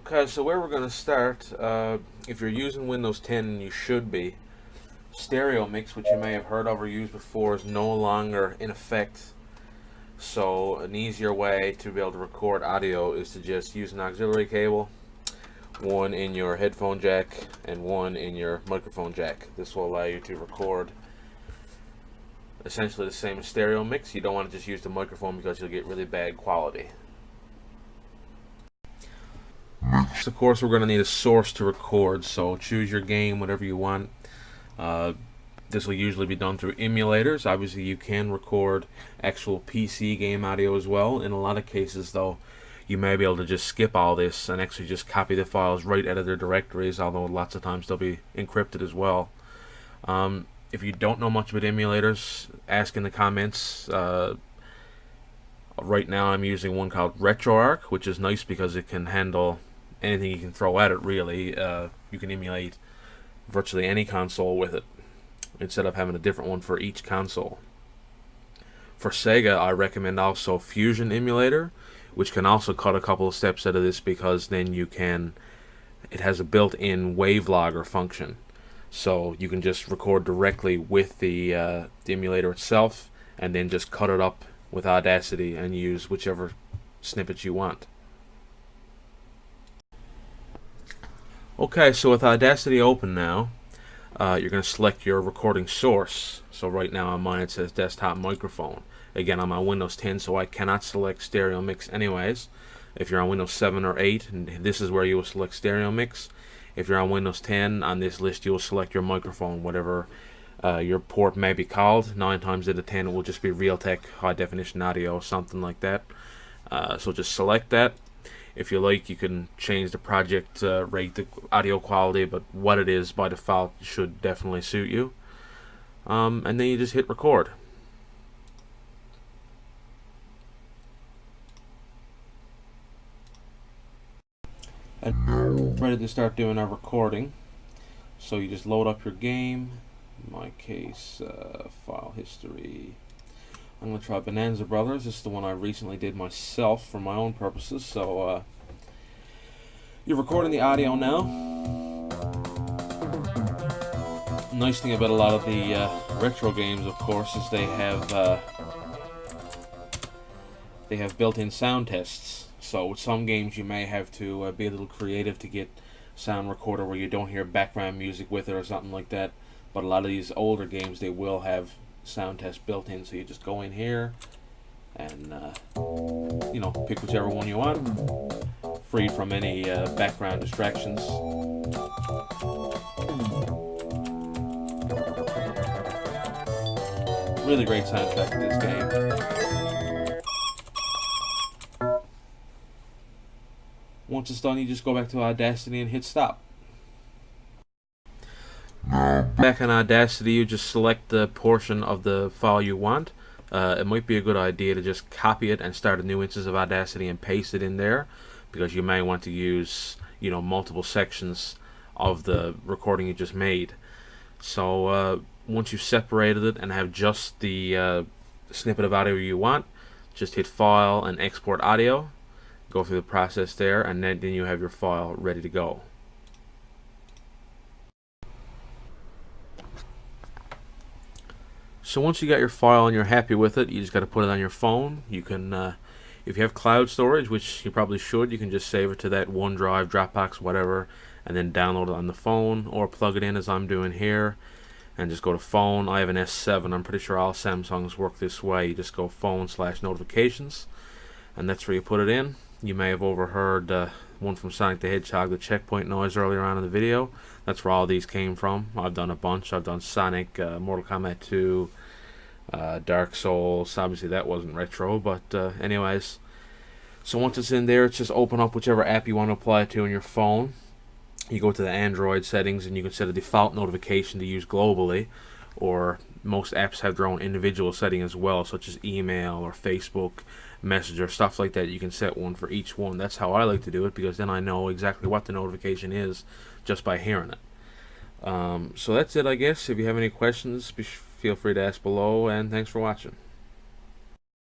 Okay, so where we're going to start, if you're using Windows 10, and you should be, stereo mix, which you may have heard of or used before, is no longer in effect. So an easier way to be able to record audio is to just use an auxiliary cable, one in your headphone jack and one in your microphone jack. This will allow you to record essentially the same as stereo mix. You don't want to just use the microphone because you'll get really bad quality. Of course, we're going to need a source to record, so choose your game, whatever you want. This will usually be done through emulators. Obviously, you can record actual PC game audio as well. In a lot of cases, though, you may be able to just skip all this and actually just copy the files right out of their directories, although lots of times they'll be encrypted as well. If you don't know much about emulators, ask in the comments. Right now I'm using one called RetroArch, which is nice because it can handle anything you can throw at it, really. You can emulate virtually any console with it, instead of having a different one for each console. For Sega, I recommend also Fusion Emulator, which can also cut a couple of steps out of this, because then it has a built-in wave logger function. So you can just record directly with the emulator itself, and then just cut it up with Audacity and use whichever snippets you want. Okay, so with Audacity open now, you're going to select your recording source. So right now on mine it says desktop microphone. Again, I'm on Windows 10, so I cannot select stereo mix anyways. If you're on Windows 7 or 8, and this is where you will select stereo mix. If you're on Windows 10, on this list you will select your microphone, whatever your port may be called. 9 times out of 10 it will just be Realtek high definition audio, something like that. So just select that. If you like, you can change the project rate, the audio quality, but what it is by default should definitely suit you. And then you just hit record. And ready to start doing our recording. So you just load up your game. In my case, file history. I'm going to try Bonanza Brothers. This is the one I recently did myself for my own purposes. So you're recording the audio now. Nice thing about a lot of the retro games, of course, is they have built-in sound tests. So with some games you may have to be a little creative to get sound recorder where you don't hear background music with it or something like that. But a lot of these older games, they will have sound test built in, so you just go in here and pick whichever one you want, free from any background distractions. Really great soundtrack to this game. Once it's done, you just go back to Audacity and hit stop. Back in Audacity, you just select the portion of the file you want. It might be a good idea to just copy it and start a new instance of Audacity and paste it in there, because you may want to use multiple sections of the recording you just made. So once you've separated it and have just the snippet of audio you want, just hit File and Export Audio. Go through the process there, and then you have your file ready to go. So once you got your file and you're happy with it, you just got to put it on your phone. You can, if you have cloud storage, which you probably should, you can just save it to that OneDrive, Dropbox, whatever, and then download it on the phone, or plug it in as I'm doing here, and just go to phone. I have an S7. I'm pretty sure all Samsungs work this way. You just go phone/notifications, and that's where you put it in. You may have overheard one from Sonic the Hedgehog, the checkpoint noise earlier on in the video. That's where all these came from. I've done a bunch. I've done Sonic, Mortal Kombat 2, Dark Souls. Obviously that wasn't retro, but anyways. So once it's in there, it's just open up whichever app you want to apply it to on your phone. You go to the Android settings and you can set a default notification to use globally, or most apps have their own individual setting as well, such as email or Facebook Messenger, stuff like that. You can set one for each one. That's how I like to do it, because then I know exactly what the notification is just by hearing it. So that's it, I guess. If you have any questions, feel free to ask below, and thanks for watching.